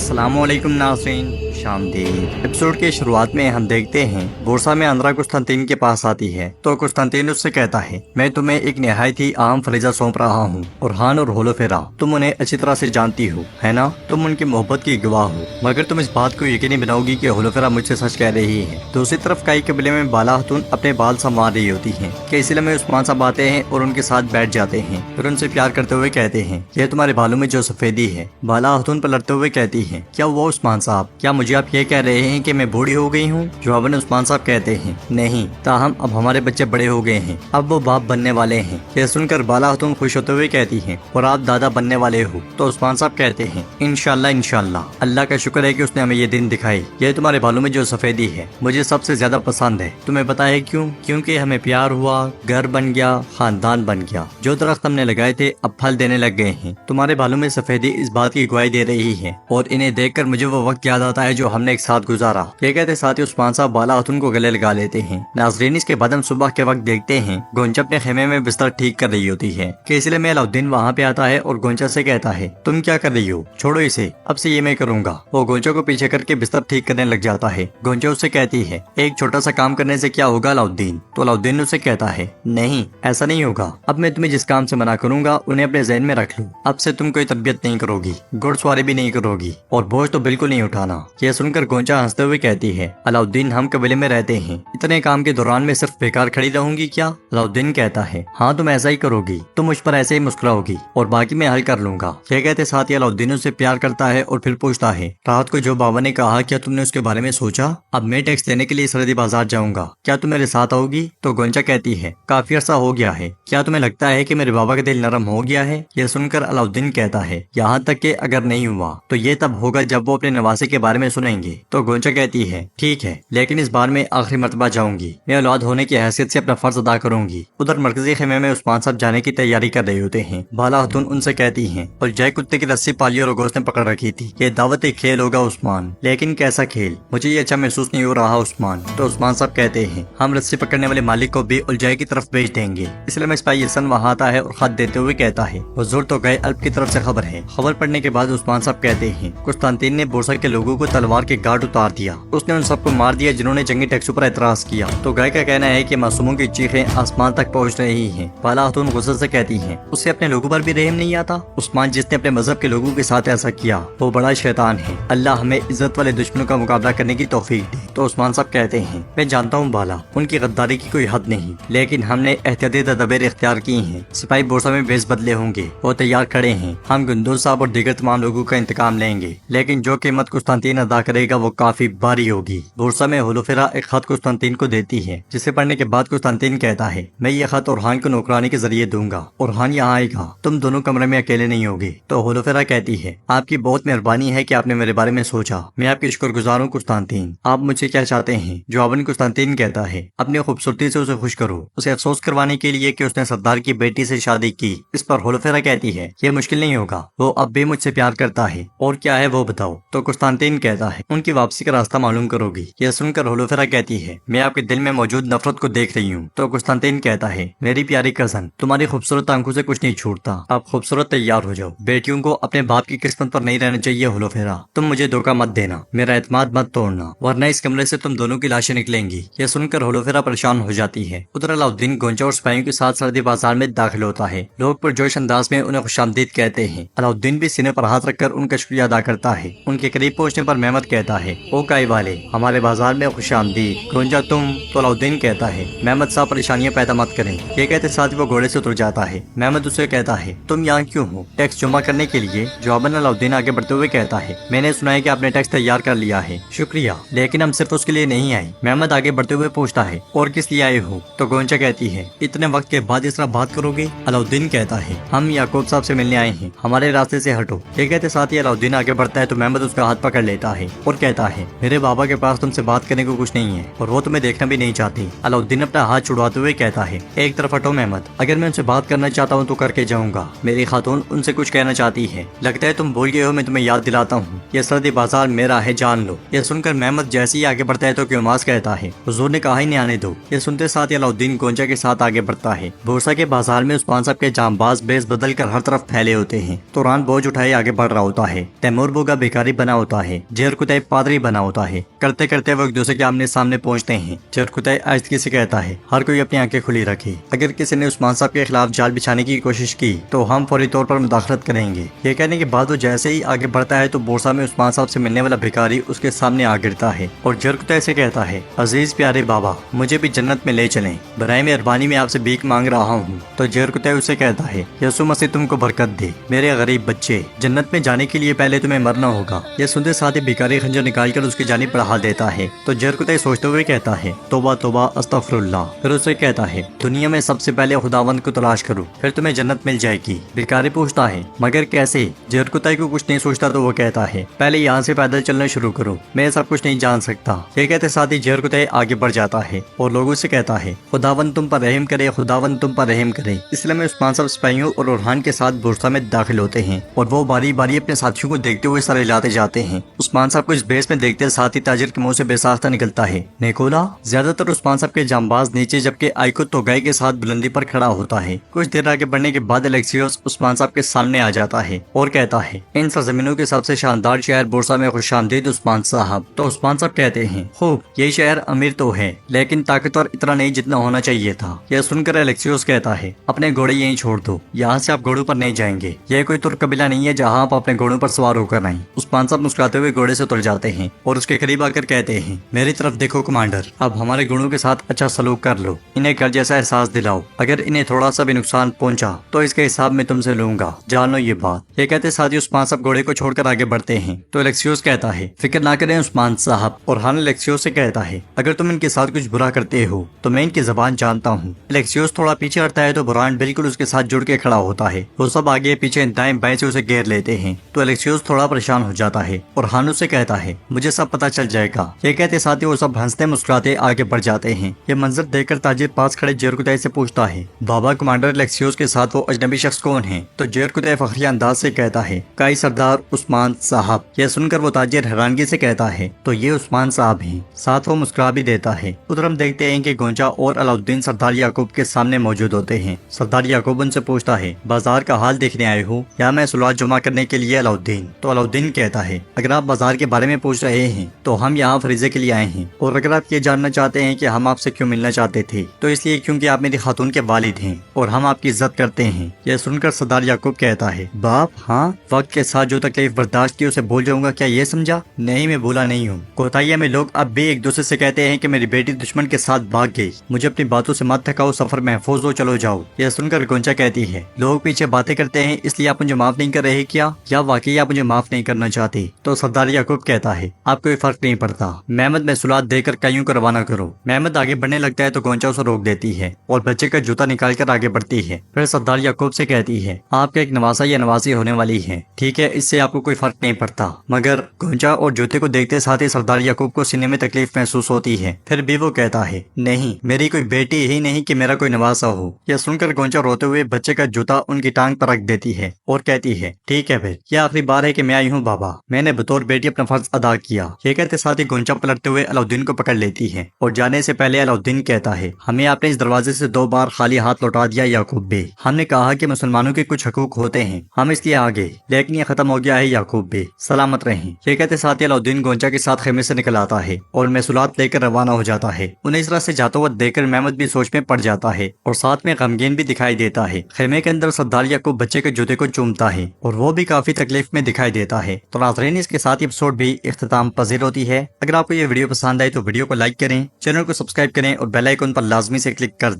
अस्सलाम वालेकुम नाज़रीन, शामदीद। एपिसोड के शुरुआत में हम देखते हैं बोर्सा में अंद्रा कुस्तंतीन के पास आती है तो कुस्तंतीन उससे कहता है, मैं तुम्हें एक निहायत ही आम फरीजा सौंप रहा हूँ। ओरहान और होलोफेरा, तुम उन्हें अच्छी तरह से जानती हो, है ना? तुम उनकी मोहब्बत की गवाह हो, मगर तुम इस बात को यकीनी बनाओगी कि होलोफेरा मुझसे सच कह रही है। दूसरी तरफ काई कबीले में बाला खातून अपने बाल संवार रही होती है कि इसीलिए में उस्मान साहब आते हैं और उनके साथ बैठ जाते हैं। फिर उनसे प्यार करते हुए कहते हैं, यह तुम्हारे बालों में जो सफेदी है। बाला खातून पलटते हुए कहती है, क्या वो उस्मान साहब, क्या मुझे आप ये कह रहे हैं कि मैं बूढ़ी हो गई हूँ? जवाबन उस्मान साहब कहते हैं, नहीं, ताहम अब हमारे बच्चे बड़े हो गए हैं, अब वो बाप बनने वाले हैं। यह सुनकर बाला खातून खुश होते हुए कहती है, और आप दादा बनने वाले हो? तो उस्मान साहब कहते हैं, इंशाल्लाह इंशाल्लाह, अल्लाह का शुक्र है कि उसने हमें ये दिन दिखाई। ये तुम्हारे बालों में जो सफेदी है मुझे सबसे ज्यादा पसंद है। तुम्हें पता है क्यों? क्योंकि हमें प्यार हुआ, घर बन गया, खानदान बन गया। जो दरख्त हमने लगाए थे अब फल देने लग गए हैं। तुम्हारे बालों में सफेदी इस बात की गवाही दे रही है और इन्हें देखकर मुझे वो वक्त याद आता है जो हमने एक साथ गुजारा। ये कहते साथ ही उस्मान साहब बाला खातून को गले लगा लेते हैं। नाज़रीन, इसके बाद हम सुबह के वक्त देखते हैं गोंचा अपने खेमे में बिस्तर ठीक कर रही होती है कि इसलिए में अलाउद्दीन वहाँ पे आता है और गोंचा से कहता है, तुम क्या कर रही हो? छोड़ो इसे, अब से ये मैं करूंगा। वो गोंचा को पीछे करके बिस्तर ठीक करने लग जाता है। गोंचा उससे कहती है, एक छोटा सा काम करने से क्या होगा अलाउद्दीन? तो अलाउद्दीन उससे कहता है, नहीं ऐसा नहीं होगा। अब मैं तुम्हें जिस काम से मना करूंगा उन्हें अपने ज़हन में रख लो। अब से तुम कोई तरबियत नहीं करोगी, घुड़सवारी भी नहीं करोगी और बोझ तो बिल्कुल नहीं उठाना। यह सुनकर गोंचा हंसते हुए कहती है, अलाउद्दीन हम कबीले में रहते हैं, इतने काम के दौरान में सिर्फ बेकार खड़ी रहूंगी क्या? अलाउद्दीन कहता है, हाँ तुम ऐसा ही करोगी, तुम मुझ पर ऐसे ही मुस्कुराओगी और बाकी मैं हल कर लूंगा। यह कहते साथ ही अलाउद्दीन उससे प्यार करता है और फिर पूछता है, रात को जो बाबा ने कहा क्या तुमने उसके बारे में सोचा? अब मैं टैक्स देने के लिए सरहदी बाजार जाऊंगा, क्या तुम मेरे साथ आओगी? तो गोंचा कहती है, काफी अर्सा हो गया है, क्या तुम्हें लगता है कि मेरे बाबा का दिल नरम हो गया है? यह सुनकर अलाउद्दीन कहता है, यहाँ तक कि अगर नहीं हुआ तो ये तब होगा जब वो अपने नवासे के बारे में सुनेंगे। तो गोंचा कहती है, ठीक है, लेकिन इस बार मैं आखिरी मर्तबा जाऊंगी, मैं औलाद होने की हैसियत से अपना फर्ज अदा करूंगी। उधर मरकजी खेमे में उस्मान साहब जाने की तैयारी कर रहे होते हैं। बाला खातून उनसे कहती है, और जय कुत्ते की रस्सी पाली और गोश्त ने पकड़ रखी थी, ये दावत एक खेल होगा उस्मान, लेकिन कैसा खेल? मुझे ये अच्छा महसूस नहीं हो रहा उस्मान। तो उस्मान साहब कहते हैं, हम रस्सी पकड़ने वाले मालिक को भी उलझाई की तरफ भेज देंगे। इसलिए में सिपाही हसन वहाँ आता है और खत देते हुए कहता है, हुजूर तो गए अल्प की तरफ से खबर है। खबर पढ़ने के बाद उस्मान साहब कहते हैं, कुस्तंतीन ने बोरसा के लोगों को तलवार के गार्ड उतार दिया, उसने उन सबको मार दिया जिन्होंने जंगी टैक्सों पर एतराज किया। तो गाय का कहना है कि मासूमों की चीखें आसमान तक पहुंच रही हैं। बाला खातून गुस्से से कहती हैं, उससे अपने लोगों पर भी रहम नहीं आता? उस्मान जिसने अपने मजहब के लोगों के साथ ऐसा किया वो बड़ा शैतान है। अल्लाह हमें इज्जत वाले दुश्मनों का मुकाबला करने की तौफीक दे। तो उस्मान साहब कहते हैं, मैं जानता हूँ बाला, उनकी गद्दारी की कोई हद नहीं, लेकिन हमने एहतियाती तदबीर इख्तियार की हैं। सिपाही बोरसा में बेस बदले होंगे, वो तैयार खड़े हैं। हम गुंदूर साहब और दीगर तमाम लोगों का इंतकाम लेंगे, लेकिन जो कीमत कुस्तंतीन अदा करेगा वो काफी भारी होगी। बोरसा में होलोफेरा एक खत कुस्तंतीन को देती है, जिसे पढ़ने के बाद कुस्तंतीन कहता है, मैं ये खत ओरहान को नौकरानी के जरिए दूंगा। ओरहान यहाँ आएगा, तुम दोनों कमरे में अकेले नहीं होगे। तो होलोफेरा कहती है, आपकी बहुत मेहरबानी है कि आपने मेरे बारे में सोचा, मैं आपकी शुक्रगुजार हूँ कुस्तंतीन। आप मुझसे क्या चाहते हैं? जवाबन कुस्तंतीन कहता है, अपनी खूबसूरती से उसे खुश करो, उसे अफसोस करवाने के लिए कि उसने सरदार की बेटी से शादी की। इस पर होलोफेरा कहती है, ये मुश्किल नहीं होगा, वो अब भी मुझसे प्यार करता है, और क्या है वो बताओ। तो कुस्तंतीन कहता है, उनकी वापसी का रास्ता मालूम करोगी। यह सुनकर होलोफेरा कहती है, मैं आपके दिल में मौजूद नफरत को देख रही हूँ। तो कुस्तंतीन कहता है, मेरी प्यारी कजन, तुम्हारी खूबसूरत आंखों से कुछ नहीं छूटता, आप खूबसूरत तैयार हो जाओ। बेटियों को अपने बाप की किस्मत पर नहीं रहना चाहिए होलोफेरा, तुम मुझे धोखा मत देना, मेरा एतमाद मत तोड़ना, वरना इस कमरे से तुम दोनों की लाशें निकलेंगी। यह सुनकर होलोफेरा परेशान हो जाती है। उधर अलाउद्दीन गोंचा और सिपाहियों के साथ सरहदी बाजार में दाखिल होता है। लोग पुरजोश अंदाज में उन्हें खुशामदीद कहते हैं। अलाउद्दीन भी सीने पर हाथ रखकर उनका शुक्रिया अदा करता है। उनके करीब पहुंचने पर मेहमद कहता है, ओ काई वाले, हमारे बाजार में खुशामदीद। गोंचा तुम? तो अलाउद्दीन कहता है, मेहमद साहब परेशानियां पैदा मत करें। ये कहते साथ ही वो घोड़े से उतर जाता है। मेहमद उससे कहता है, तुम यहाँ क्यों हो? टैक्स जमा करने के लिए। जवाबन अलाउद्दीन आगे बढ़ते हुए कहता है, मैंने सुना है कि आपने टैक्स तैयार कर लिया है, शुक्रिया, लेकिन हम सिर्फ उसके लिए नहीं आए। मेहमद आगे बढ़ते हुए पूछता है, और किस लिए आए हो? तो गोंचा कहती है, इतने वक्त के बाद इस तरह बात करोगे? अलाउद्दीन कहता है, हम याकूब साहब से मिलने आए हैं, हमारे रास्ते से हटो। ये कहते साथ ही अलाउद्दीन आगे बढ़ता है तो मेहमद उसका हाथ पकड़ लेता है। ہے اور کہتا ہے میرے بابا کے پاس تم سے بات کرنے کو کچھ نہیں ہے اور وہ تمہیں دیکھنا بھی نہیں چاہتی۔ علاؤدین اپنا ہاتھ چھڑواتے ہوئے کہتا ہے ایک طرف ہٹو محمد، اگر میں ان سے بات کرنا چاہتا ہوں تو کر کے جاؤں گا، میری خاتون ان سے کچھ کہنا چاہتی ہے، لگتا ہے تم بھول گئے ہو، میں تمہیں یاد دلاتا ہوں یہ سردی بازار میرا ہے، جان لو۔ یہ سن کر محمد جیسے ہی آگے بڑھتا ہے تو کیوماس کہتا ہے حضور نے کہا ہی نہیں آنے دو۔ یہ سنتے ساتھ علاؤدین گونجا کے ساتھ آگے بڑھتا ہے۔ بورسا کے بازار میں عثمان صاحب کے جانباز بیس بدل کر ہر طرف پھیلے ہوتے ہیں۔ توران بوجھ اٹھائے آگے بڑھ رہا ہوتا ہے، تیمور بوگا بھیکاری بنا ہوتا ہے، جیرکتائی پادری بنا ہوتا ہے۔ کرتے کرتے وہ ایک دوسرے کے آمنے سامنے پہنچتے ہیں۔ جیرکتائی آہستگی سے کہتا ہے ہر کوئی اپنی آنکھیں کھلی رکھے، اگر کسی نے عثمان صاحب کے خلاف جال بچھانے کی کوشش کی تو ہم فوری طور پر مداخلت کریں گے۔ یہ کہنے کے بعد وہ جیسے ہی آگے بڑھتا ہے تو بورسا میں عثمان صاحب سے ملنے والا بھیکاری اس کے سامنے آ گرتا ہے اور جیرکتائی سے کہتا ہے عزیز پیارے بابا، مجھے بھی جنت میں لے چلیں، برائے مہربانی میں آپ سے بھیک مانگ رہا ہوں۔ تو جیرکتائی اسے کہتا ہے یسوع مسیح تم کو برکت دے میرے غریب بچے، جنت میں جانے کے لیے پہلے تمہیں مرنا ہوگا۔ یہ سنتے ساتھ ہی بھیکاری خنجر نکال کر اس کی جانب بڑھا دیتا ہے تو جیرکتائی سوچتے ہوئے کہتا ہے توبہ توبہ استغفر اللہ، پھر اسے کہتا ہے دنیا میں سب سے پہلے خداوند کو تلاش کرو، پھر تمہیں جنت مل جائے گی۔ بھیکاری پوچھتا ہے مگر کیسے؟ جیرکتائی کو کچھ نہیں سوچتا تو وہ کہتا ہے پہلے یہاں سے پیدل چلنا شروع کرو، میں سب کچھ نہیں جان سکتا۔ یہ کہتے ساتھ ہی جیرکتائی آگے بڑھ جاتا ہے اور لوگوں سے کہتا ہے خداوند تم پر رحم کرے، خداوند تم پر رحم کرے۔ اسلام میں عثمان صاحب سپاہیوں اور اورحان کے ساتھ بورسا میں داخل ہوتے ہیں اور وہ باری باری اپنے ساتھیوں کو دیکھتے ہوئے سر ہلاتے جاتے ہیں۔ عثمان صاحب کو اس بیس میں دیکھتے ساتھ ہی تاجر کے منہ سے بے ساختہ نکلتا ہے نیکولا۔ زیادہ تر عثمان صاحب کے جانباز نیچے جبکہ آئیکو توگائی کے ساتھ بلندی پر کھڑا ہوتا ہے۔ کچھ دیر آگے بڑھنے کے بعد الیکسیوس عثمان صاحب کے سامنے آ جاتا ہے اور کہتا ہے ان سرزمینوں کے سب سے شاندار شہر بورسا میں خوش آمدید عثمان صاحب۔ تو عثمان صاحب کہتے ہیں خوب، یہ شہر امیر تو ہے لیکن طاقتور اتنا نہیں جتنا ہونا چاہیے تھا۔ یہ سن کر الیکسیوس کہتا ہے اپنے گھوڑے یہیں چھوڑ دو، یہاں سے آپ گھوڑوں پر نہیں جائیں گے، یہ کوئی ترک قبیلہ نہیں ہے جہاں آپ اپنے گھوڑوں پر سوار ہو کر آئیں۔ عثمان صاحب مسکراتے ہوئے گھوڑے سے اتر جاتے ہیں اور اس کے قریب آ کر کہتے ہیں میری طرف دیکھو کمانڈر، اب ہمارے گھوڑوں کے ساتھ اچھا سلوک کر لو، انہیں گھر جیسا احساس دلاؤ، اگر انہیں تھوڑا سا بھی نقصان پہنچا تو اس کے حساب میں تم سے لوں گا، جان لو یہ بات۔ یہ کہتے ساتھ ہی عثمان صاحب گھوڑے کو چھوڑ کر آگے بڑھتے ہیں تو الیکسیوس کہتا ہے فکر نہ کریں عثمان صاحب، اور ہان الیکسیوس سے کہتا ہے اگر تم ان کے ساتھ کچھ برا کرتے ہو تو میں ان کی زبان جانتا ہوں۔ الیکسیوس تھوڑا پیچھے ہٹتا ہے تو برہان بالکل اس کے ساتھ جڑ کے کھڑا ہوتا ہے، وہ سب آگے پیچھے دائیں بائیں سے اسے گھیر لیتے ہیں تو الیکسیوس تھوڑا پریشان ہو جاتا ہے اور ہانو سے کہتا ہے مجھے سب پتہ چل جائے گا۔ یہ کہتے ساتھ ہی وہ سب ہنستے مسکراتے آگے بڑھ جاتے ہیں۔ یہ منظر دیکھ کر تاجر پاس کھڑے جیرکتائی سے پوچھتا ہے بابا کمانڈر الیکسیوس کے ساتھ وہ اجنبی شخص کون ہے؟ تو جیرکتائی فخری انداز سے کہتا ہے کائی سردار عثمان صاحب۔ یہ سن کر وہ تاجر حیرانگی سے کہتا ہے تو یہ عثمان صاحب ہیں، ساتھ وہ مسکرا بھی دیتا ہے۔ ادھر ہم دیکھتے ہیں کہ گونجا اور علاؤدین سردار یعقوب کے سامنے موجود ہوتے ہیں۔ سردار یعقوب ان سے پوچھتا ہے بازار کا حال دیکھنے آئے ہو یا میں صلوات جمع کرنے کے لیے؟ علاؤدین تو علاؤدین کہتا ہے اگر آپ بازار کے بارے میں پوچھ رہے ہیں تو ہم یہاں فریضے کے لیے آئے ہیں، اور اگر آپ یہ جاننا چاہتے ہیں کہ ہم آپ سے کیوں ملنا چاہتے تھے تو اس لیے کیونکہ آپ میری خاتون کے والد ہیں اور ہم آپ کی عزت کرتے ہیں۔ یہ سن کر سردار یعقوب کہتا ہے باپ ہاں، وقت کے ساتھ جو تکلیف برداشت کی اسے بھول جاؤں گا کیا یہ سمجھا؟ نہیں میں بھولا نہیں ہوں۔ کوتاہیا میں لوگ اب بھی ایک دوسرے سے کہتے ہیں کہ میری بیٹی دشمن کے ساتھ بھاگ گئی، مجھے اپنی باتوں سے مت تھکاؤ، سفر محفوظ ہو، چلو جاؤ۔ یہ سن کر گونجا کہتی ہے لوگ پیچھے باتیں کرتے ہیں اس لیے آپ مجھے معاف نہیں کر رہے کیا، یا واقعی آپ مجھے معاف نہیں کرنا چاہتے؟ تو سردار یعقوب کہتا ہے آپ کوئی فرق نہیں پڑتا، محمد میں صلوات دے کر کائیوں کو روانہ کرو۔ محمد آگے بڑھنے لگتا ہے تو گونجا اسے روک دیتی ہے اور بچے کا جوتا نکال کر آگے بڑھتی ہے۔ پھر سردار یعقوب سے کہتی ہے آپ کا ایک نواسا یا نواسی ہونے والی ہے، ٹھیک ہے، اس سے آپ کو کوئی فرق نہیں پڑتا۔ مگر گونجا اور جوتے کو دیکھتے ساتھ ہی سردار یعقوب کو سینے میں تکلیف محسوس ہوتی ہے۔ پھر بھی وہ کہتا ہے نہیں، میری کوئی بیٹی ہی نہیں کہ میرا کوئی نواسا ہو۔ یہ سن کر گونجا روتے ہوئے بچے کا جوتا ان کی ٹانگ پر رکھ دیتی ہے اور کہتی ہے ٹھیک ہے پھر یہ آخری بار ہے کہ میں آئی ہوں بابا، میں نے بطور بیٹی اپنا فرض ادا کیا۔ یہ کہتے ساتھ ہی گونجا پلٹتے ہوئے علاؤدین کو پکڑ لیتی ہے اور جانے سے پہلے علاؤدین کہتا ہے ہمیں آپ نے اس دروازے سے 2 بار خالی ہاتھ لوٹا دیا یعقوب بے، ہم نے کہا کہ مسلمانوں کے کچھ حقوق ہوتے ہیں، ہم اس لیے آگے، لیکن یہ ختم ہو گیا ہے یعقوب بے، سلامت رہیں۔ یہ کہتے ساتھ ہی علاؤدین گونجا کے ساتھ خیمے سے نکل آتا ہے اور محصولات لے کر روانہ ہو جاتا ہے۔ انہیں اس طرح سے جاتا ہوا دیکھ کر محمد بھی سوچ میں پڑ جاتا ہے اور ساتھ میں غمگین بھی دکھائی دیتا ہے۔ خیمے کے اندر سردار یعقوب بچے کے جوتے کو چومتا ہے اور وہ بھی کافی تکلیف میں دکھائی دیتا ہے۔ تو ناظرین اس کے ساتھ ایپیسوڈ بھی اختتام پذیر ہوتی ہے۔ اگر آپ کو یہ ویڈیو پسند آئی تو ویڈیو کو لائک کریں، چینل کو سبسکرائب کریں اور بیل آئیکن پر لازمی سے کلک کر دیں۔